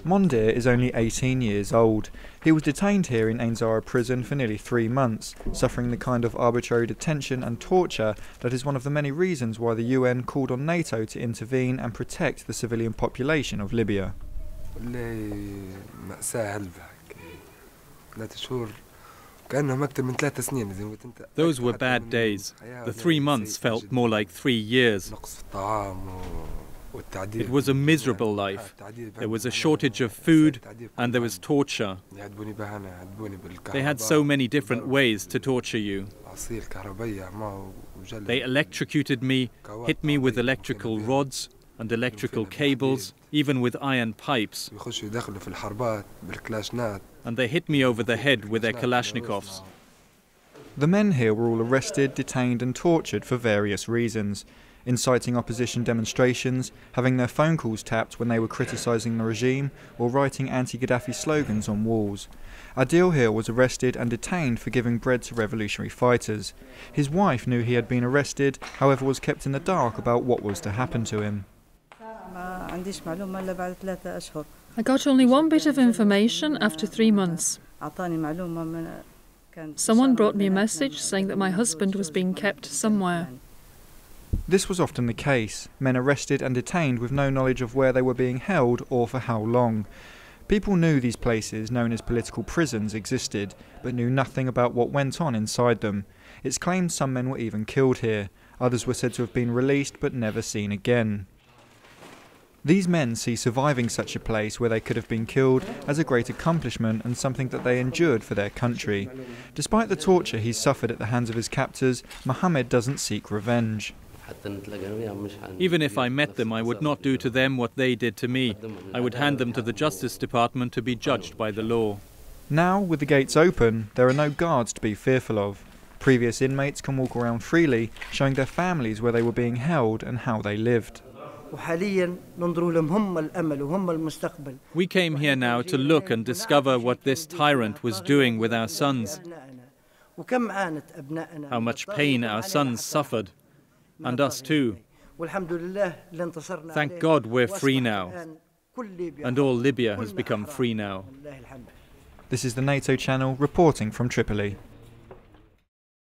Mondir is only 18 years old. He was detained here in Ain Zara prison for nearly 3 months, suffering the kind of arbitrary detention and torture that is one of the many reasons why the UN called on NATO to intervene and protect the civilian population of Libya. Those were bad days. The 3 months felt more like 3 years. It was a miserable life. There was a shortage of food and there was torture. They had so many different ways to torture you. They electrocuted me, hit me with electrical rods and electrical cables, even with iron pipes. And they hit me over the head with their Kalashnikovs. The men here were all arrested, detained and tortured for various reasons. Inciting opposition demonstrations, having their phone calls tapped when they were criticising the regime, or writing anti-Qadhafi slogans on walls. Adil here was arrested and detained for giving bread to revolutionary fighters. His wife knew he had been arrested, however was kept in the dark about what was to happen to him. I got only one bit of information after 3 months. Someone brought me a message saying that my husband was being kept somewhere. This was often the case, men arrested and detained with no knowledge of where they were being held or for how long. People knew these places, known as political prisons, existed, but knew nothing about what went on inside them. It's claimed some men were even killed here. Others were said to have been released but never seen again. These men see surviving such a place where they could have been killed as a great accomplishment and something that they endured for their country. Despite the torture he's suffered at the hands of his captors, Mohammed doesn't seek revenge. Even if I met them, I would not do to them what they did to me. I would hand them to the Justice Department to be judged by the law. Now, with the gates open, there are no guards to be fearful of. Previous inmates can walk around freely, showing their families where they were being held and how they lived. We came here now to look and discover what this tyrant was doing with our sons. How much pain our sons suffered. And us too. Thank God we're free now. And all Libya has become free now. This is the NATO channel reporting from Tripoli.